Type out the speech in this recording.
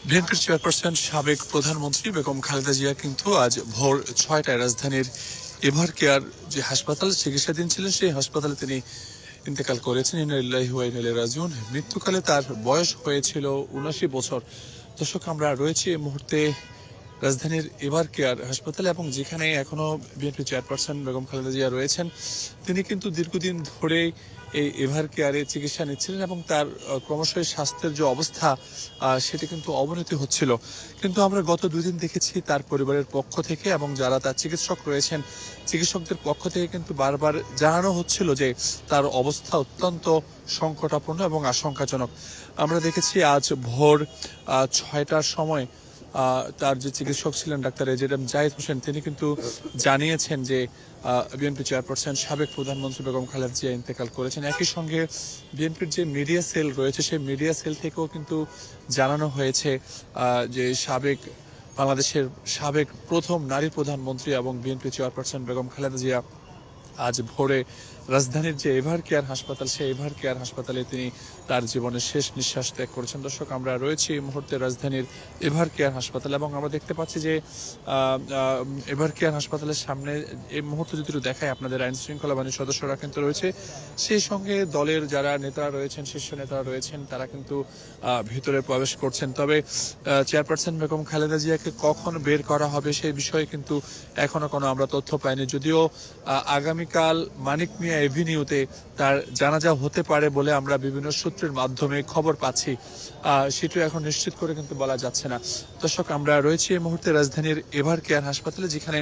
বিএনপির চেয়ারপারসন সাবেক প্রধানমন্ত্রী বেগম খালেদা জিয়া কিন্তু আজ ভোর ৬টায় রাজধানীর এভার কেয়ার যে হাসপাতাল চিকিৎসাধীন ছিলেন সেই হাসপাতালে তিনি ইন্তেকাল করেছেন। ইন্না লিল্লাহি ওয়া ইন্না ইলাইহি রাজিউন। মৃত্যুকালে তার বয়স হয়েছিল ৭৯ বছর। দর্শক, আমরা রয়েছি এই মুহূর্তে রাজধানীর এভার কেয়ার হাসপাতালে এবং যেখানে এখনো বিএনপি চেয়ারপারসন বেগম খালেদা জিয়া রয়েছেন। তিনি কিন্তু দীর্ঘদিন ধরে এই এভার কেয়ারে চিকিৎসা নিচ্ছিলেন এবং তার ক্রমশই স্বাস্থ্যের যে অবস্থা সেটি কিন্তু অবনতি হচ্ছিল। কিন্তু আমরা গত ২ দিন দেখেছি তার পরিবারের পক্ষ থেকে এবং যারা তার চিকিৎসক রয়েছেন চিকিৎসকদের পক্ষ থেকে কিন্তু বারবার জানানো হচ্ছিল যে তার অবস্থা অত্যন্ত সংকটাপন্ন এবং আশঙ্কাজনক। আমরা দেখেছি আজ ভোর ৬টার সময় তার যে চিকিৎসক ছিলেন ডাক্তার এজেডএম জাহিদ হোসেন তিনি কিন্তু জানিয়েছেন যে বিএনপি চেয়ারপারসন সাবেক প্রধানমন্ত্রী বেগম খালেদা জিয়া ইন্তেকাল করেছেন। একই সঙ্গে বিএনপির যে মিডিয়া সেল রয়েছে সেই মিডিয়া সেল থেকেও কিন্তু জানানো হয়েছে যে বাংলাদেশের সাবেক প্রথম নারী প্রধানমন্ত্রী এবং বিএনপি চেয়ারপারসন বেগম খালেদা জিয়া আজ ভোরে রাজধানীর যে এভার কেয়ার হাসপাতাল সেই এভার কেয়ার হাসপাতালে তিনি তার জীবনের শেষ নিঃশ্বাস ত্যাগ করেছেন। দর্শক, আমরা রয়েছি এই মুহূর্তে রাজধানীর এভার কেয়ার হাসপাতালে এবং আমরা দেখতে পাচ্ছি যে এভার কেয়ার হাসপাতালের সামনে এই মুহূর্তে যদি দেখায় আপনাদের আইন শৃঙ্খলা বাহিনীর সদস্যরা কিন্তু রয়েছে, সেই সঙ্গে দলের যারা নেতারা রয়েছেন শীর্ষ নেতারা রয়েছেন তারা কিন্তু ভিতরে প্রবেশ করছেন। তবে চেয়ারপারসন বেগম খালেদা জিয়াকে কখন বের করা হবে সেই বিষয়ে কিন্তু এখনো কোনো আমরা তথ্য পাইনি। যদিও আগামীকাল মানিক মিয়া এভিনিউতে তার জানাজা হতে পারে বলে আমরা বিভিন্ন সূত্রের মাধ্যমে খবর পাচ্ছি, সেটা এখন নিশ্চিত করে কিন্তু বলা যাচ্ছে না। দর্শক, আমরা রয়েছি এই মুহূর্তে রাজধানীর এভার কেয়ার হাসপাতালে যেখানে